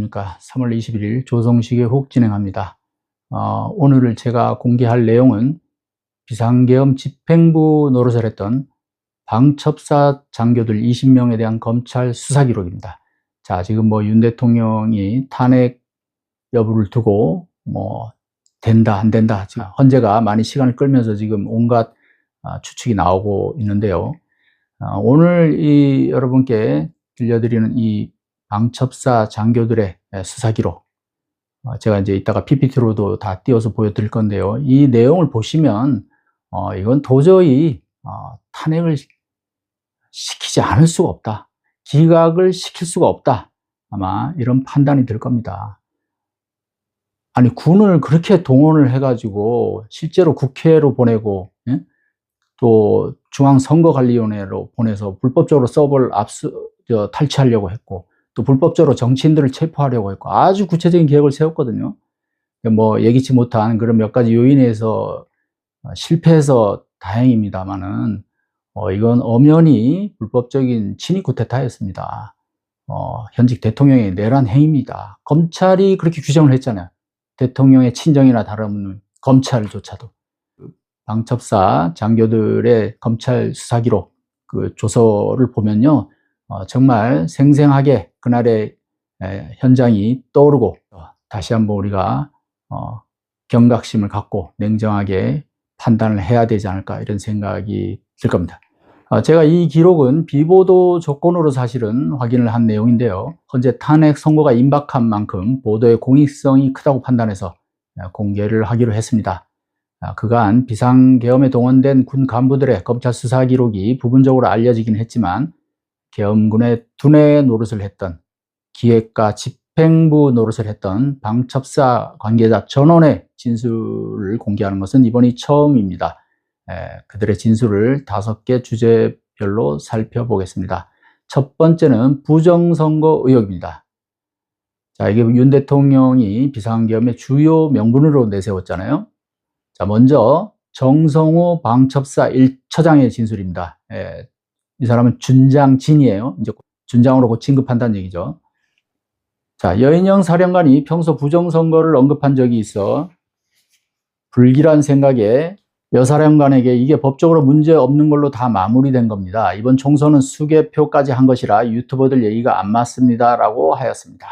안녕하십니까. 3월 21일 조성식의 훅 진행합니다. 오늘 제가 공개할 내용은 비상계엄 집행부 노릇을 했던 방첩사 장교들 20명에 대한 검찰 수사 기록입니다. 자, 지금 윤 대통령이 탄핵 여부를 두고 된다 안 된다, 지금 헌재가 많이 시간을 끌면서 지금 온갖 추측이 나오고 있는데요. 오늘 여러분께 들려드리는 이 방첩사 장교들의 수사 기록, 제가 이제 이따가 PPT로도 다 띄워서 보여드릴 건데요. 이 내용을 보시면 이건 도저히 탄핵을 시키지 않을 수가 없다, 기각을 시킬 수가 없다, 아마 이런 판단이 들 겁니다. 아니, 군을 그렇게 동원을 해가지고 실제로 국회로 보내고, 또 중앙선거관리위원회로 보내서 불법적으로 서버를 탈취하려고 했고, 또 불법적으로 정치인들을 체포하려고 했고, 아주 구체적인 계획을 세웠거든요. 예기치 못한 그런 몇 가지 요인에서 실패해서 다행입니다만은, 이건 엄연히 불법적인 친위 쿠데타였습니다. 현직 대통령의 내란 행위입니다. 검찰이 그렇게 규정을 했잖아요. 대통령의 친정이나 다름없는 검찰조차도. 방첩사 장교들의 검찰 수사 기록, 그 조서를 보면요, 정말 생생하게 그날의 현장이 떠오르고, 다시 한번 우리가 경각심을 갖고 냉정하게 판단을 해야 되지 않을까, 이런 생각이 들 겁니다. 제가 이 기록은 비보도 조건으로 사실은 확인을 한 내용인데요. 현재 탄핵 선고가 임박한 만큼 보도의 공익성이 크다고 판단해서 공개를 하기로 했습니다. 그간 비상계엄에 동원된 군 간부들의 검찰 수사 기록이 부분적으로 알려지긴 했지만, 계엄군의 두뇌 노릇을 했던, 기획과 집행부 노릇을 했던 방첩사 관계자 전원의 진술을 공개하는 것은 이번이 처음입니다. 그들의 진술을 5개 주제별로 살펴보겠습니다. 첫 번째는 부정선거 의혹입니다. 자, 이게 윤 대통령이 비상계엄의 주요 명분으로 내세웠잖아요. 자, 먼저 정성호 방첩사 1처장의 진술입니다. 이 사람은 준장진이에요. 이제 준장으로 진급한다는 얘기죠. 자, 여인영 사령관이 평소 부정선거를 언급한 적이 있어 불길한 생각에 여사령관에게 이게 법적으로 문제 없는 걸로 다 마무리된 겁니다. 이번 총선은 수개표까지 한 것이라 유튜버들 얘기가 안 맞습니다, 라고 하였습니다.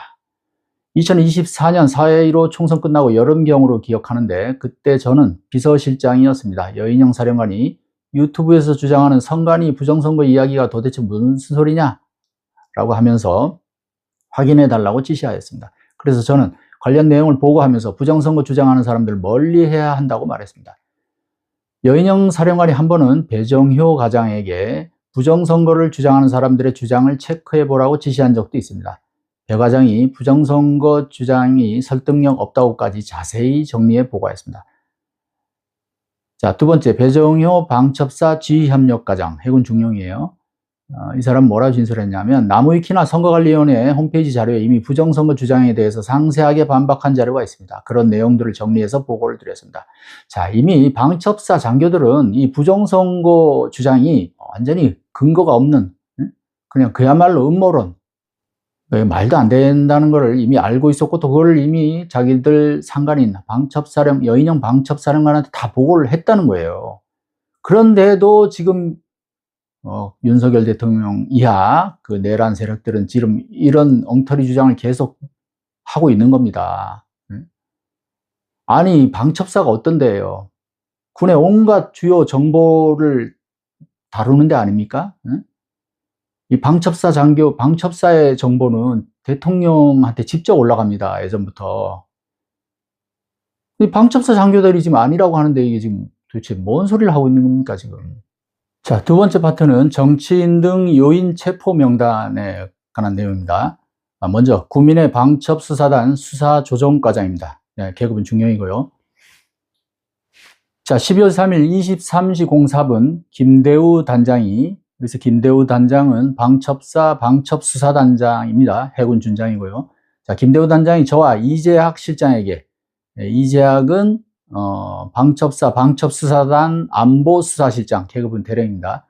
2024년 4.15 총선 끝나고 여름경으로 기억하는데, 그때 저는 비서실장이었습니다. 여인영 사령관이 유튜브에서 주장하는 선관위 부정선거 이야기가 도대체 무슨 소리냐? 라고 하면서 확인해 달라고 지시하였습니다. 그래서 저는 관련 내용을 보고하면서 부정선거 주장하는 사람들 멀리해야 한다고 말했습니다. 여인영 사령관이 한 번은 배정효 과장에게 부정선거를 주장하는 사람들의 주장을 체크해 보라고 지시한 적도 있습니다. 배 과장이 부정선거 주장이 설득력 없다고까지 자세히 정리해 보고했습니다. 자, 두 번째, 배정효 방첩사 지휘협력과장, 해군 중령이에요. 이 사람은 뭐라고 진술했냐면, 나무위키나 선거관리위원회 홈페이지 자료에 이미 부정선거 주장에 대해서 상세하게 반박한 자료가 있습니다. 그런 내용들을 정리해서 보고를 드렸습니다. 자, 이미 방첩사 장교들은 이 부정선거 주장이 완전히 근거가 없는, 그냥 그야말로 음모론, 말도 안 된다는 것을 이미 알고 있었고, 또 그걸 이미 자기들 상관인 여인영 방첩사령관한테 다 보고를 했다는 거예요. 그런데도 지금 윤석열 대통령 이하 그 내란 세력들은 지금 이런 엉터리 주장을 계속 하고 있는 겁니다. 아니, 방첩사가 어떤데요? 군의 온갖 주요 정보를 다루는 데 아닙니까? 이 방첩사 장교, 방첩사의 정보는 대통령한테 직접 올라갑니다, 예전부터. 이 방첩사 장교들이 지금 아니라고 하는데, 이게 지금 도대체 뭔 소리를 하고 있는 겁니까, 지금? 자, 두 번째 파트는 정치인 등 요인 체포 명단에 관한 내용입니다. 먼저 구민의 방첩수사단 수사조정과장입니다. 계급은 중령이고요. 자, 12월 3일 23시 04분 김대우 단장이, 그래서 김대우 단장은 방첩사 방첩수사단장입니다. 해군 준장이고요. 자, 김대우 단장이 저와 이재학 실장에게, 이재학은 방첩사 방첩수사단 안보수사실장, 계급은 대령입니다.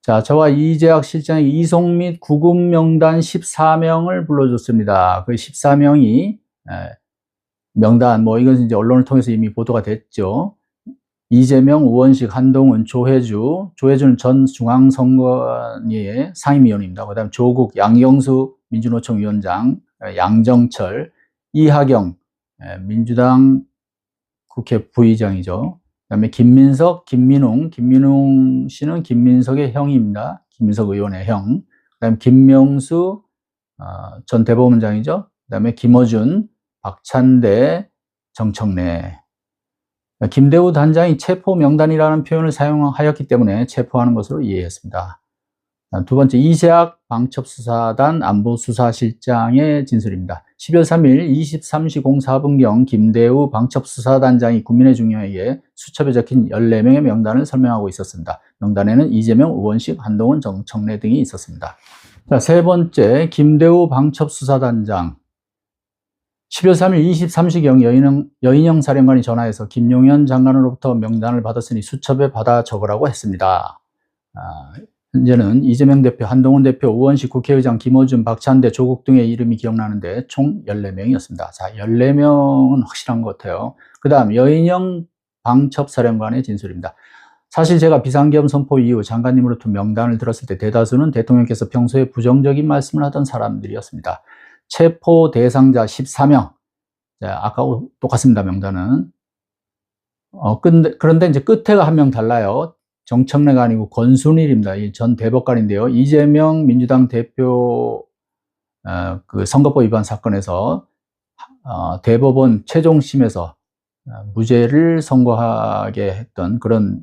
자, 저와 이재학 실장이 이송 및 구급 명단 14명을 불러줬습니다. 그 14명이 명단, 이건 이제 언론을 통해서 이미 보도가 됐죠. 이재명, 우원식, 한동훈, 조혜주는 전 중앙선관위의 상임위원입니다. 그 다음 조국, 양경수 민주노총 위원장, 양정철, 이하경 민주당 국회 부의장이죠. 그 다음에 김민석, 김민웅 씨는 김민석의 형입니다. 김민석 의원의 형. 그 다음에 김명수 전 대법원장이죠. 그 다음에 김어준, 박찬대, 정청래. 김대우 단장이 체포 명단이라는 표현을 사용하였기 때문에 체포하는 것으로 이해했습니다. 두 번째, 이재학 방첩수사단 안보수사실장의 진술입니다. 12월 3일 23시 04분경 김대우 방첩수사단장이 국민의 중령에게 수첩에 적힌 14명의 명단을 설명하고 있었습니다. 명단에는 이재명, 우원식, 한동훈, 정청래 등이 있었습니다. 자, 세 번째, 김대우 방첩수사단장. 12월 3일 23시경 여인영 사령관이 전화해서 김용현 장관으로부터 명단을 받았으니 수첩에 받아 적으라고 했습니다. 현재는 이재명 대표, 한동훈 대표, 우원식 국회의장, 김어준, 박찬대, 조국 등의 이름이 기억나는데 총 14명이었습니다. 자, 14명은 확실한 것 같아요. 그 다음 여인영 방첩사령관의 진술입니다. 사실 제가 비상계엄 선포 이후 장관님으로부터 명단을 들었을 때 대다수는 대통령께서 평소에 부정적인 말씀을 하던 사람들이었습니다. 체포 대상자 14명. 자, 아까 똑같습니다, 명단은. 그런데 이제 끝에가 한 명 달라요. 정청래가 아니고 권순일입니다. 이 전 대법관인데요. 이재명 민주당 대표 그 선거법 위반 사건에서 대법원 최종심에서 무죄를 선고하게 했던 그런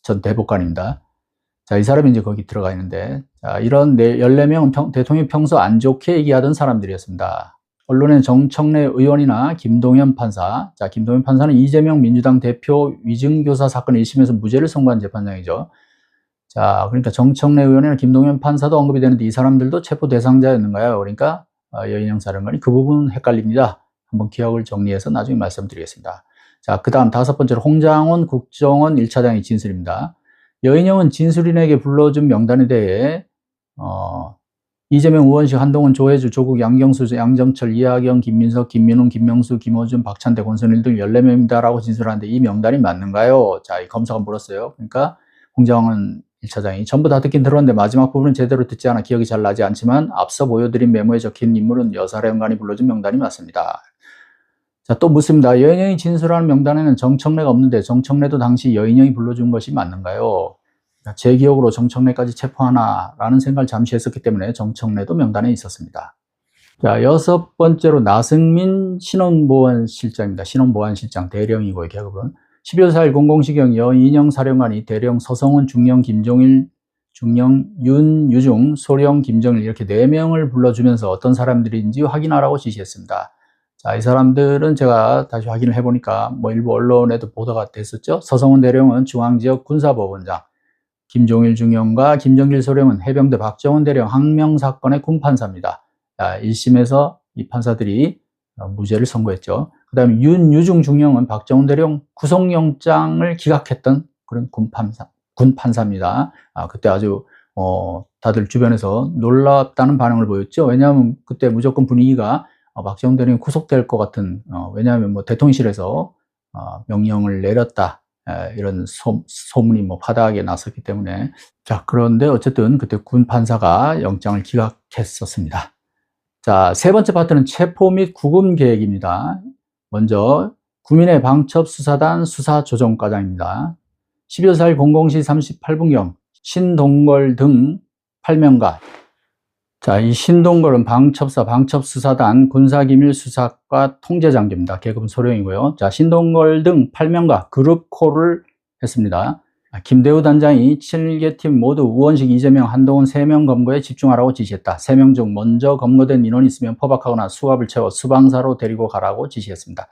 전 대법관입니다. 자, 이 사람이 이제 거기 들어가 있는데, 자, 이런 14명은 대통령이 평소 안 좋게 얘기하던 사람들이었습니다. 언론엔 정청래 의원이나 김동연 판사, 자, 김동연 판사는 이재명 민주당 대표 위증교사 사건 1심에서 무죄를 선고한 재판장이죠. 자, 그러니까 정청래 의원이나 김동연 판사도 언급이 되는데 이 사람들도 체포 대상자였는가요? 그러니까 여인영 사령관이 그 부분 헷갈립니다. 한번 기억을 정리해서 나중에 말씀드리겠습니다. 자, 그 다음 다섯 번째로 홍장원 국정원 1차장의 진술입니다. 여인영은 진술인에게 불러준 명단에 대해 이재명, 우원식, 한동훈, 조혜주, 조국, 양경수, 양정철, 이하경, 김민석, 김민웅, 김명수, 김어준, 박찬대, 권순일 등 14명입니다라고 진술하는데 이 명단이 맞는가요? 자, 이 검사가 물었어요. 그러니까 홍장원 1차장이 전부 다 듣긴 들었는데 마지막 부분은 제대로 듣지 않아 기억이 잘 나지 않지만 앞서 보여드린 메모에 적힌 인물은 여사령관이 불러준 명단이 맞습니다. 자, 또 묻습니다. 여인영이 진술하는 명단에는 정청래가 없는데 정청래도 당시 여인영이 불러준 것이 맞는가요? 제 기억으로 정청래까지 체포하나라는 생각을 잠시 했었기 때문에 정청래도 명단에 있었습니다. 자, 여섯 번째로 나승민 신원보안실장입니다. 신원보안실장 대령이고 계급은 12월 4일 공공시경 여인영 사령관이 대령 서성훈, 중령 김종일, 중령 윤유중, 소령 김정일 이렇게 4명을 불러주면서 어떤 사람들인지 확인하라고 지시했습니다. 자, 이 사람들은 제가 다시 확인을 해보니까 일부 언론에도 보도가 됐었죠. 서성훈 대령은 중앙지역 군사법원장, 김종일 중령과 김정길 소령은 해병대 박정훈 대령 항명 사건의 군판사입니다. 자, 1심에서 이 판사들이 무죄를 선고했죠. 그 다음에 윤유중 중령은 박정훈 대령 구속영장을 기각했던 그런 군판사입니다. 그때 아주 다들 주변에서 놀랍다는 반응을 보였죠. 왜냐하면 그때 무조건 분위기가 박정훈 대령이 구속될 것 같은, 왜냐하면 대통령실에서 명령을 내렸다. 이런 소문이 파다하게 났었기 때문에. 자, 그런데 어쨌든 그때 군 판사가 영장을 기각했었습니다. 자, 세 번째 파트는 체포 및 구금 계획입니다. 먼저 국민의 방첩수사단 수사조정과장입니다. 12월 4일 00시 38분경 신동걸 등 8명과 자, 이 신동걸은 방첩수사단 군사기밀수사과 통제장교입니다. 계급은 소령이고요. 자, 신동걸 등 8명과 그룹콜을 했습니다. 김대우 단장이 7개 팀 모두 우원식, 이재명, 한동훈 3명 검거에 집중하라고 지시했다. 3명 중 먼저 검거된 인원이 있으면 포박하거나 수갑을 채워 수방사로 데리고 가라고 지시했습니다.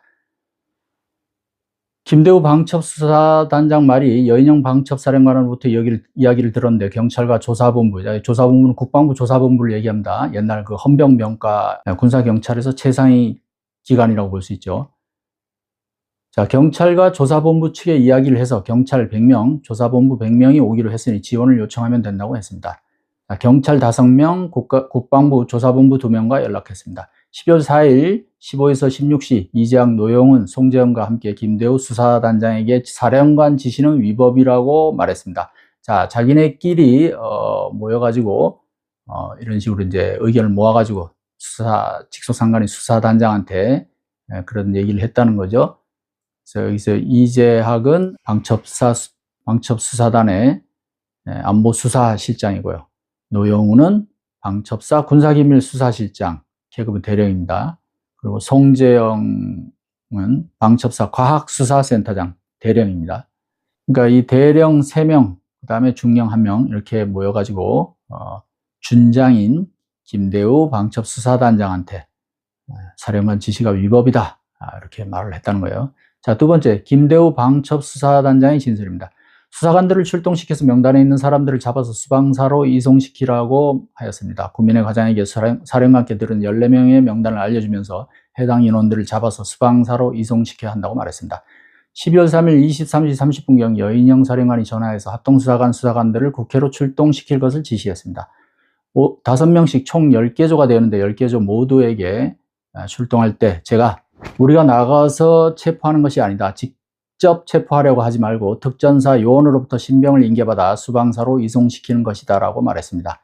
김대우 방첩수사단장 말이 여인영 방첩사령관으로부터 이야기를 들었는데 경찰과 조사본부는 국방부 조사본부를 얘기합니다. 옛날 그 헌병병과 군사경찰에서 최상위 기관이라고 볼 수 있죠. 자, 경찰과 조사본부 측에 이야기를 해서 경찰 100명, 조사본부 100명이 오기로 했으니 지원을 요청하면 된다고 했습니다. 자, 경찰 5명, 국방부 조사본부 2명과 연락했습니다. 12월 4일 15에서 16시 이재학, 노영훈, 송재현과 함께 김대우 수사단장에게 사령관 지시는 위법이라고 말했습니다. 자, 자기네끼리 모여가지고 이런 식으로 이제 의견을 모아가지고 직속상관인 수사단장한테 그런 얘기를 했다는 거죠. 그래서 여기서 이재학은 방첩수사단의 안보수사실장이고요. 노영훈은 방첩사 군사기밀수사실장, 계급은 대령입니다. 그리고 송재영은 방첩사 과학수사센터장, 대령입니다. 그러니까 이 대령 3명, 그 다음에 중령 1명 이렇게 모여가지고 준장인 김대우 방첩수사단장한테 사령관 지시가 위법이다, 이렇게 말을 했다는 거예요. 자, 두 번째, 김대우 방첩수사단장의 진술입니다. 수사관들을 출동시켜서 명단에 있는 사람들을 잡아서 수방사로 이송시키라고 하였습니다. 구민의 과장에게 사령관께 들은 14명의 명단을 알려주면서 해당 인원들을 잡아서 수방사로 이송시켜야 한다고 말했습니다. 12월 3일 23시 30분경 여인영 사령관이 전화해서 합동수사관들을 국회로 출동시킬 것을 지시했습니다. 5명씩 총 10개조가 되었는데 10개조 모두에게 출동할 때 제가 우리가 나가서 체포하는 것이 아니다. 직접 체포하려고 하지 말고 특전사 요원으로부터 신병을 인계받아 수방사로 이송시키는 것이다 라고 말했습니다.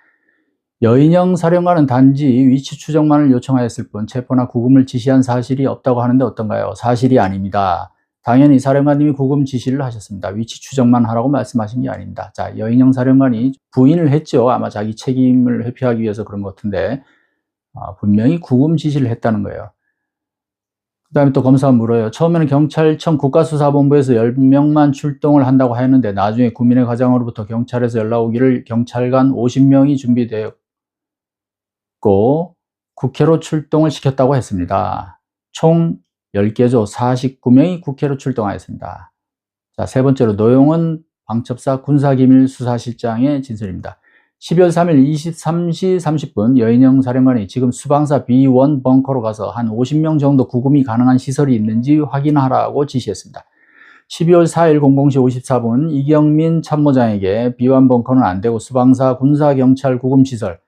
여인영 사령관은 단지 위치 추적만을 요청하였을 뿐 체포나 구금을 지시한 사실이 없다고 하는데 어떤가요? 사실이 아닙니다. 당연히 사령관님이 구금 지시를 하셨습니다. 위치 추적만 하라고 말씀하신 게 아닙니다. 자, 여인영 사령관이 부인을 했죠. 아마 자기 책임을 회피하기 위해서 그런 것 같은데 분명히 구금 지시를 했다는 거예요. 그 다음에 또 검사가 물어요. 처음에는 경찰청 국가수사본부에서 10명만 출동을 한다고 하였는데 나중에 구민의 과장으로부터 경찰에서 연락 오기를 경찰관 50명이 준비되었고 국회로 출동을 시켰다고 했습니다. 총 10개조 49명이 국회로 출동하였습니다. 자, 세 번째로 노영훈 방첩사 군사기밀수사실장의 진술입니다. 12월 3일 23시 30분 여인영 사령관이 지금 수방사 B1 벙커로 가서 한 50명 정도 구금이 가능한 시설이 있는지 확인하라고 지시했습니다. 12월 4일 00시 54분 이경민 참모장에게 B1 벙커는 안 되고 수방사 군사경찰 구금시설,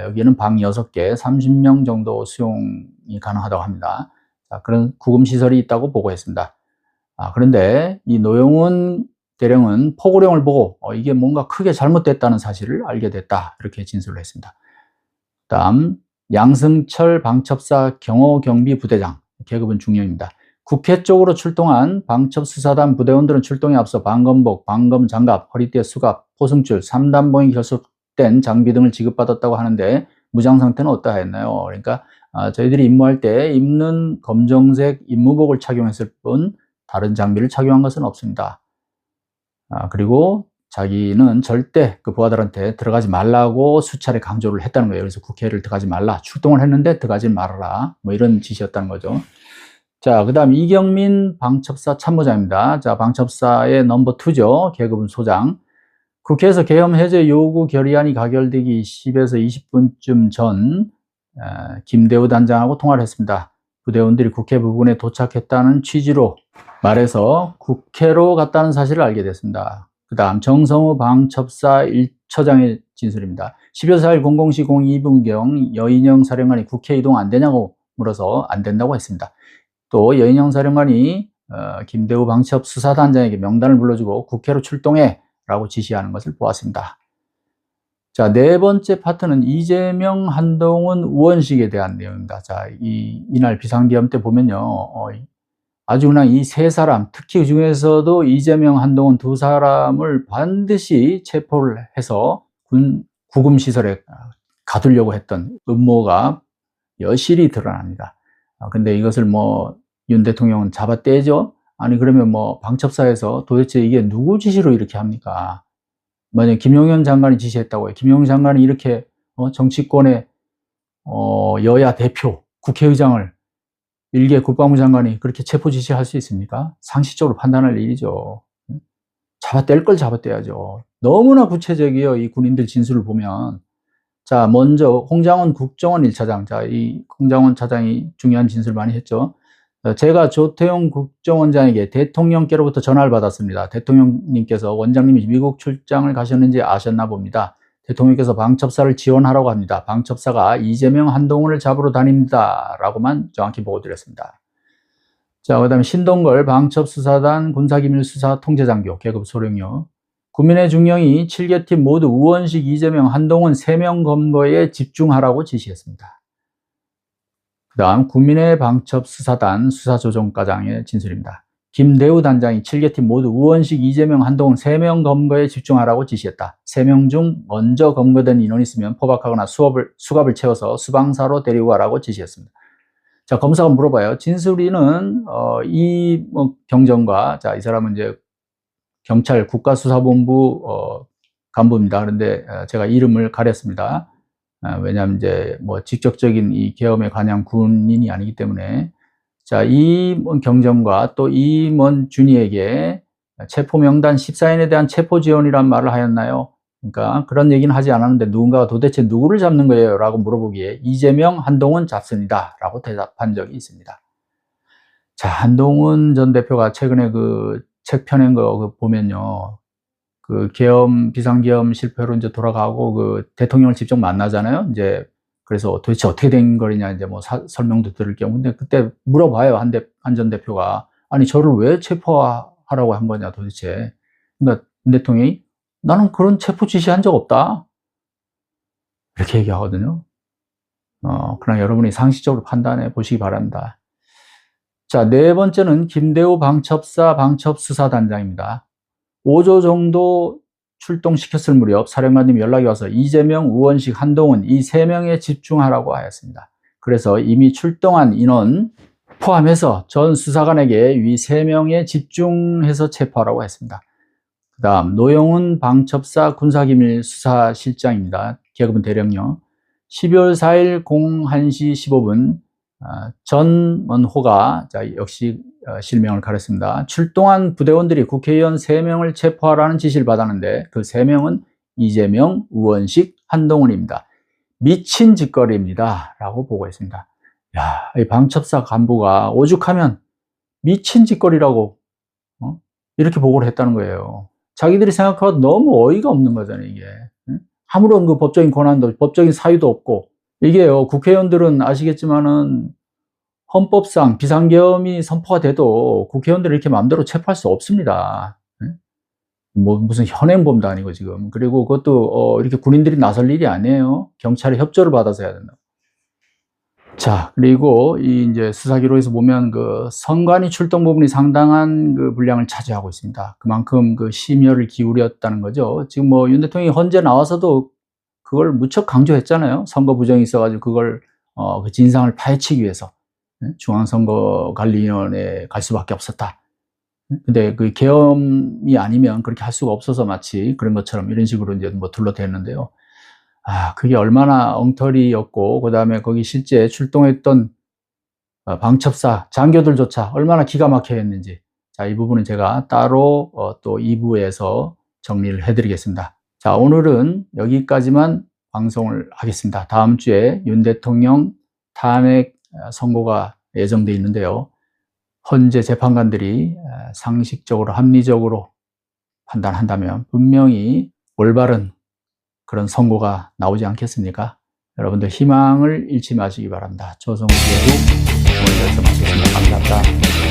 여기는 방 6개 30명 정도 수용이 가능하다고 합니다. 자, 그런 구금시설이 있다고 보고했습니다. 그런데 이 노영훈 대령은 포고령을 보고 이게 뭔가 크게 잘못됐다는 사실을 알게 됐다, 이렇게 진술을 했습니다. 다음 양승철 방첩사 경호경비부대장, 계급은 중령입니다. 국회 쪽으로 출동한 방첩수사단 부대원들은 출동에 앞서 방검복, 방검장갑, 허리띠에 수갑, 포승줄, 3단봉이 결속된 장비 등을 지급받았다고 하는데 무장 상태는 어떠하였나요? 그러니까 저희들이 임무할 때 입는 검정색 임무복을 착용했을 뿐 다른 장비를 착용한 것은 없습니다. 그리고 자기는 절대 그 부하들한테 들어가지 말라고 수차례 강조를 했다는 거예요. 그래서 국회를 들어가지 말라. 출동을 했는데 들어가지 말아라. 뭐 이런 지시였다는 거죠. 자, 그 다음 이경민 방첩사 참모장입니다. 자, 방첩사의 넘버 2죠. 계급은 소장. 국회에서 계엄 해제 요구 결의안이 가결되기 10에서 20분쯤 전 김대우 단장하고 통화를 했습니다. 부대원들이 국회 부근에 도착했다는 취지로 말해서 국회로 갔다는 사실을 알게 됐습니다. 그 다음 정성우 방첩사 1처장의 진술입니다. 12월 4일 00시 02분경 여인영 사령관이 국회 이동 안 되냐고 물어서 안 된다고 했습니다. 또 여인영 사령관이 김대우 방첩수사단장에게 명단을 불러주고 국회로 출동해 라고 지시하는 것을 보았습니다. 자, 네 번째 파트는 이재명, 한동훈, 우원식에 대한 내용입니다. 자, 이날 비상계엄 때 보면요, 아주 그냥 이 세 사람, 특히 그 중에서도 이재명, 한동훈 두 사람을 반드시 체포를 해서 구금시설에 가두려고 했던 음모가 여실히 드러납니다. 근데 이것을 윤 대통령은 잡아떼죠? 아니, 그러면 방첩사에서 도대체 이게 누구 지시로 이렇게 합니까? 만약 김용현 장관이 지시했다고 해요. 김용현 장관이 이렇게 정치권의 여야 대표, 국회의장을 일개 국방부 장관이 그렇게 체포 지시할 수 있습니까? 상식적으로 판단할 일이죠. 잡아뗄 걸 잡아떼야죠. 너무나 구체적이에요. 이 군인들 진술을 보면. 자, 먼저 홍장원 국정원 1차장. 자, 이 홍장원 차장이 중요한 진술 많이 했죠. 제가 조태용 국정원장에게 대통령께로부터 전화를 받았습니다. 대통령님께서 원장님이 미국 출장을 가셨는지 아셨나 봅니다. 대통령께서 방첩사를 지원하라고 합니다. 방첩사가 이재명, 한동훈을 잡으러 다닙니다. 라고만 정확히 보고 드렸습니다. 자, 그 다음에 신동걸 방첩수사단 군사기밀수사 통제장교 계급 소령요. 국민의 중령이 7개 팀 모두 우원식, 이재명, 한동훈 3명 검거에 집중하라고 지시했습니다. 그 다음 국민의 방첩수사단 수사조정과장의 진술입니다. 김대우 단장이 7개 팀 모두 우원식, 이재명, 한동훈 3명 검거에 집중하라고 지시했다. 3명 중 먼저 검거된 인원이 있으면 포박하거나 수갑을 채워서 수방사로 데리고 가라고 지시했습니다. 자, 검사가 물어봐요. 진술인은 이 경정과, 자, 이 사람은 이제 경찰 국가수사본부 간부입니다. 그런데 제가 이름을 가렸습니다. 왜냐하면 이제 뭐 직접적인 이 계엄에 관여한 군인이 아니기 때문에. 자, 이먼 경정과 또 이먼 준이에게 체포 명단 14인에 대한 체포 지원이란 말을 하였나요? 그러니까 그런 얘기는 하지 않았는데 누군가가 도대체 누구를 잡는 거예요? 라고 물어보기에 이재명, 한동훈 잡습니다. 라고 대답한 적이 있습니다. 자, 한동훈 전 대표가 최근에 그 책 펴낸 거 보면요. 그 계엄, 비상계엄 실패로 이제 돌아가고 그 대통령을 직접 만나잖아요. 이제 그래서 도대체 어떻게 된 거냐 이제 뭐 설명도 들을 경우. 근데 그때 물어봐요. 한 전 대표가. 아니, 저를 왜 체포하라고 한 거냐 도대체. 그러니까 대통령이 나는 그런 체포 지시한 적 없다. 이렇게 얘기하거든요. 그러나 여러분이 상식적으로 판단해 보시기 바랍니다. 자, 네 번째는 김대우 방첩사 방첩수사단장입니다. 5조 정도 출동시켰을 무렵 사령관님이 연락이 와서 이재명, 우원식, 한동훈 이 3명에 집중하라고 하였습니다. 그래서 이미 출동한 인원 포함해서 전 수사관에게 이 3명에 집중해서 체포하라고 했습니다. 그 다음 노영훈 방첩사 군사기밀수사실장입니다. 계급은 대령요. 12월 4일 01시 15분 전원호가, 자, 역시 실명을 가렸습니다. 출동한 부대원들이 국회의원 3명을 체포하라는 지시를 받았는데 그 3명은 이재명, 우원식, 한동훈입니다. 미친 짓거리입니다. 라고 보고했습니다. 야, 이 방첩사 간부가 오죽하면 미친 짓거리라고 이렇게 보고를 했다는 거예요. 자기들이 생각하고 너무 어이가 없는 거잖아요, 이게. 아무런 그 법적인 권한도, 법적인 사유도 없고. 이게요, 국회의원들은 아시겠지만은 헌법상 비상계엄이 선포가 돼도 국회의원들을 이렇게 마음대로 체포할 수 없습니다. 뭐 무슨 현행범도 아니고 지금. 그리고 그것도 이렇게 군인들이 나설 일이 아니에요. 경찰의 협조를 받아서 해야 된다. 자, 그리고 이 이제 수사기록에서 보면 그 선관위 출동 부분이 상당한 그 분량을 차지하고 있습니다. 그만큼 그 심혈을 기울였다는 거죠. 지금 뭐 윤 대통령이 헌재 나와서도 그걸 무척 강조했잖아요. 선거 부정이 있어가지고 그걸 그 진상을 파헤치기 위해서 중앙선거관리위원회에 갈 수밖에 없었다. 근데 그 계엄이 아니면 그렇게 할 수가 없어서 마치 그런 것처럼 이런 식으로 이제 뭐 둘러댔는데요. 그게 얼마나 엉터리였고, 그 다음에 거기 실제 출동했던 방첩사 장교들조차 얼마나 기가 막혀 했는지. 자, 이 부분은 제가 따로 또 2부에서 정리를 해드리겠습니다. 자, 오늘은 여기까지만 방송을 하겠습니다. 다음 주에 윤 대통령 탄핵 선고가 예정되어 있는데요. 헌재 재판관들이 상식적으로 합리적으로 판단한다면 분명히 올바른 그런 선고가 나오지 않겠습니까? 여러분들 희망을 잃지 마시기 바랍니다. 조성주의 오늘 여기서 마치겠습니다. 감사합니다.